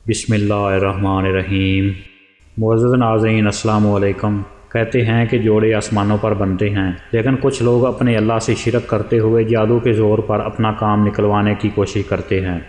بسم اللہ الرحمن الرحیم۔ معزز ناظرین السلام علیکم۔ کہتے ہیں کہ جوڑے آسمانوں پر بنتے ہیں، لیکن کچھ لوگ اپنے اللہ سے شرک کرتے ہوئے جادو کے زور پر اپنا کام نکلوانے کی کوشش کرتے ہیں۔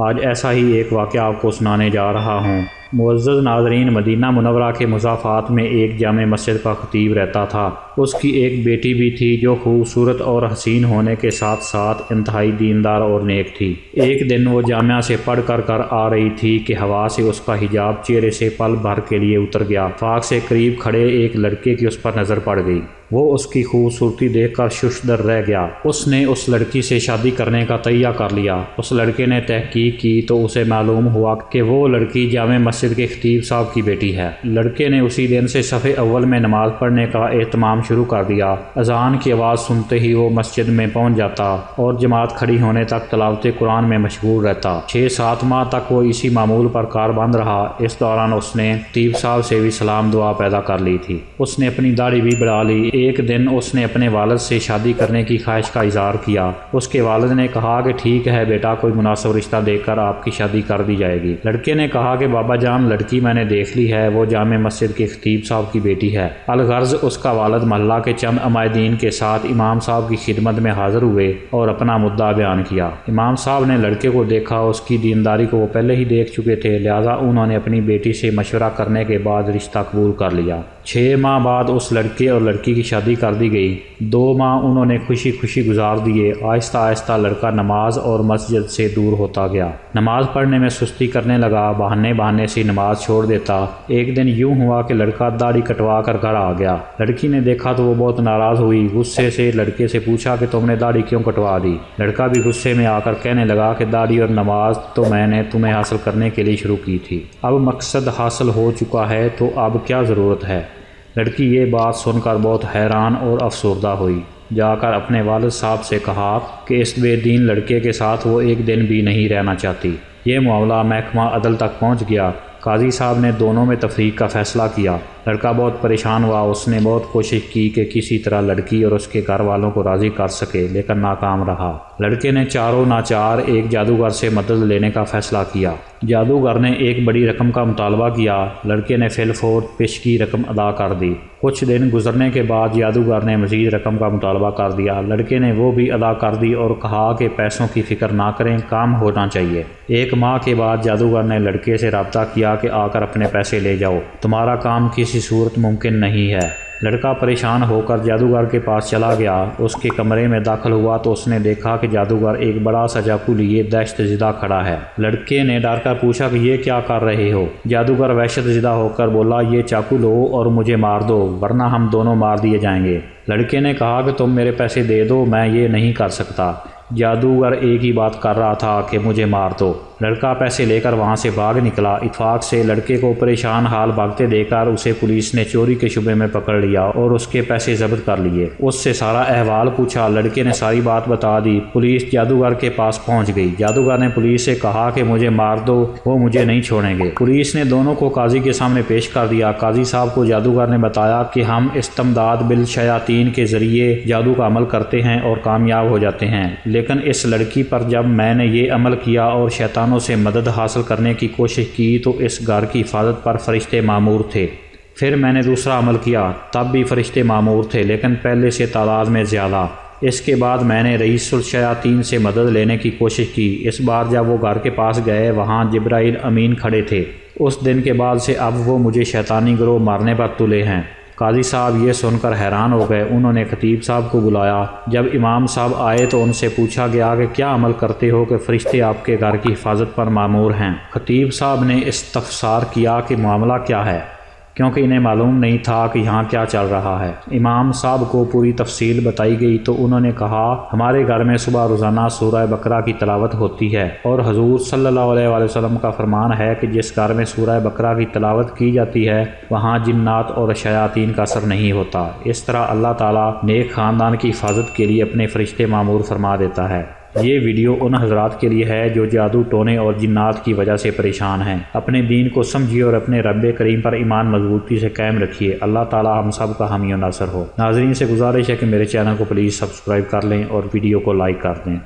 آج ایسا ہی ایک واقعہ آپ کو سنانے جا رہا ہوں۔ معزز ناظرین، مدینہ منورہ کے مضافات میں ایک جامع مسجد کا خطیب رہتا تھا۔ اس کی ایک بیٹی بھی تھی جو خوبصورت اور حسین ہونے کے ساتھ ساتھ انتہائی دیندار اور نیک تھی۔ ایک دن وہ جامعہ سے پڑھ کر آ رہی تھی کہ ہوا سے اس کا حجاب چہرے سے پل بھر کے لیے اتر گیا۔ فاق سے قریب کھڑے ایک لڑکے کی اس پر نظر پڑ گئی۔ وہ اس کی خوبصورتی دیکھ کر ششدر رہ گیا۔ اس نے اس لڑکی سے شادی کرنے کا تیہ کر لیا۔ اس لڑکے نے تحقیق کی تو اسے معلوم ہوا کہ وہ لڑکی جامع مسجد کے خطیب صاحب کی بیٹی ہے۔ لڑکے نے اسی دن سے صف اول میں نماز پڑھنے کا اہتمام شروع کر دیا۔ اذان کی آواز سنتے ہی وہ مسجد میں پہنچ جاتا اور جماعت کھڑی ہونے تک تلاوت قرآن میں مشغول رہتا۔ 6-7 ماہ تک وہ اسی معمول پر کاربند رہا۔ اس دوران اس نے خطیب صاحب سے بھی سلام دعا پیدا کر لی تھی۔ اس نے اپنی داڑھی بھی بڑھا لی۔ ایک دن اس نے اپنے والد سے شادی کرنے کی خواہش کا اظہار کیا۔ اس کے والد نے کہا کہ ٹھیک ہے بیٹا، کوئی مناسب رشتہ دیکھ کر آپ کی شادی کر دی جائے گی۔ لڑکے نے کہا کہ بابا جان، لڑکی میں نے دیکھ لی ہے، وہ جامع مسجد کے خطیب صاحب کی بیٹی ہے۔ الغرض اس کا والد محلہ کے چند عمائدین کے ساتھ امام صاحب کی خدمت میں حاضر ہوئے اور اپنا مدعا بیان کیا۔ امام صاحب نے لڑکے کو دیکھا۔ اس کی دینداری کو وہ پہلے ہی دیکھ چکے تھے، لہذا انہوں نے اپنی بیٹی سے مشورہ کرنے کے بعد رشتہ قبول کر لیا۔ 6 ماہ بعد اس لڑکے اور لڑکی کی شادی کر دی گئی۔ 2 ماہ انہوں نے خوشی خوشی گزار دیے۔ آہستہ آہستہ لڑکا نماز اور مسجد سے دور ہوتا گیا۔ نماز پڑھنے میں سستی کرنے لگا، بہانے سے نماز چھوڑ دیتا۔ ایک دن یوں ہوا کہ لڑکا داڑھی کٹوا کر گھر آ گیا۔ لڑکی نے دیکھا تو وہ بہت ناراض ہوئی۔ غصے سے لڑکے سے پوچھا کہ تم نے داڑھی کیوں کٹوا دی؟ لڑکا بھی غصے میں آ کر کہنے لگا کہ داڑھی اور نماز تو میں نے تمہیں حاصل کرنے کے لیے شروع کی تھی، اب مقصد حاصل ہو چکا ہے تو اب کیا ضرورت ہے؟ لڑکی یہ بات سن کر بہت حیران اور افسردہ ہوئی۔ جا کر اپنے والد صاحب سے کہا کہ اس بے دین لڑکے کے ساتھ وہ ایک دن بھی نہیں رہنا چاہتی۔ یہ معاملہ محکمہ عدل تک پہنچ گیا۔ قاضی صاحب نے دونوں میں تفریق کا فیصلہ کیا۔ لڑکا بہت پریشان ہوا۔ اس نے بہت کوشش کی کہ کسی طرح لڑکی اور اس کے گھر والوں کو راضی کر سکے، لیکن ناکام رہا۔ لڑکے نے چاروں ناچار ایک جادوگر سے مدد لینے کا فیصلہ کیا۔ جادوگر نے ایک بڑی رقم کا مطالبہ کیا۔ لڑکے نے فی الفور پیشگی رقم ادا کر دی۔ کچھ دن گزرنے کے بعد جادوگر نے مزید رقم کا مطالبہ کر دیا۔ لڑکے نے وہ بھی ادا کر دی اور کہا کہ پیسوں کی فکر نہ کریں، کام ہونا چاہیے۔ 1 ماہ کے بعد جادوگر نے لڑکے سے رابطہ کیا کہ آ کر اپنے پیسے لے جاؤ، تمہارا کام کسی صورت ممکن نہیں ہے۔ لڑکا پریشان ہو کر جادوگر کے پاس چلا گیا۔ اس کے کمرے میں داخل ہوا تو اس نے دیکھا کہ جادوگر ایک بڑا سا چاقو لیے دہشت زدہ کھڑا ہے۔ لڑکے نے ڈر کر پوچھا کہ یہ کیا کر رہے ہو؟ جادوگر وحشت زدہ ہو کر بولا، یہ چاقو لو اور مجھے مار دو، ورنہ ہم دونوں مار دیے جائیں گے۔ لڑکے نے کہا کہ تم میرے پیسے دے دو، میں یہ نہیں کر سکتا۔ جادوگر ایک ہی بات کر رہا تھا کہ مجھے مار دو۔ لڑکا پیسے لے کر وہاں سے بھاگ نکلا۔ اتفاق سے لڑکے کو پریشان حال بھاگتے دیکھ کر اسے پولیس نے چوری کے شبے میں پکڑ لیا اور اس کے پیسے ضبط کر لیے۔ اس سے سارا احوال پوچھا۔ لڑکے نے ساری بات بتا دی۔ پولیس جادوگر کے پاس پہنچ گئی۔ جادوگر نے پولیس سے کہا کہ مجھے مار دو، وہ مجھے نہیں چھوڑیں گے۔ پولیس نے دونوں کو قاضی کے سامنے پیش کر دیا۔ قاضی صاحب کو جادوگر نے بتایا کہ ہم استمداد بالشیاطین کے ذریعے جادو کا عمل کرتے ہیں اور کامیاب ہو جاتے ہیں، لیکن اس لڑکی پر جب میں نے یہ عمل کیا اور شیطانوں سے مدد حاصل کرنے کی کوشش کی تو اس گھر کی حفاظت پر فرشتے مامور تھے۔ پھر میں نے دوسرا عمل کیا، تب بھی فرشتے مامور تھے، لیکن پہلے سے تعداد میں زیادہ۔ اس کے بعد میں نے رئیس الشیاطین سے مدد لینے کی کوشش کی۔ اس بار جب وہ گھر کے پاس گئے، وہاں جبرائیل امین کھڑے تھے۔ اس دن کے بعد سے اب وہ مجھے شیطانی گروہ مارنے پر تلے ہیں۔ قاضی صاحب یہ سن کر حیران ہو گئے۔ انہوں نے خطیب صاحب کو بلایا۔ جب امام صاحب آئے تو ان سے پوچھا گیا کہ کیا عمل کرتے ہو کہ فرشتے آپ کے گھر کی حفاظت پر مامور ہیں؟ خطیب صاحب نے استفسار کیا کہ معاملہ کیا ہے، کیونکہ انہیں معلوم نہیں تھا کہ یہاں کیا چل رہا ہے۔ امام صاحب کو پوری تفصیل بتائی گئی تو انہوں نے کہا، ہمارے گھر میں صبح روزانہ سورہ بقرہ کی تلاوت ہوتی ہے، اور حضور صلی اللہ علیہ وآلہ وسلم کا فرمان ہے کہ جس گھر میں سورہ بقرہ کی تلاوت کی جاتی ہے وہاں جنات اور شیاطین کا اثر نہیں ہوتا۔ اس طرح اللہ تعالیٰ نیک خاندان کی حفاظت کے لیے اپنے فرشتے مامور فرما دیتا ہے۔ یہ ویڈیو ان حضرات کے لیے ہے جو جادو ٹونے اور جنات کی وجہ سے پریشان ہیں۔ اپنے دین کو سمجھیے اور اپنے رب کریم پر ایمان مضبوطی سے قائم رکھیے۔ اللہ تعالی ہم سب کا حامی و ناصر ہو۔ ناظرین سے گزارش ہے کہ میرے چینل کو پلیز سبسکرائب کر لیں اور ویڈیو کو لائک کر دیں۔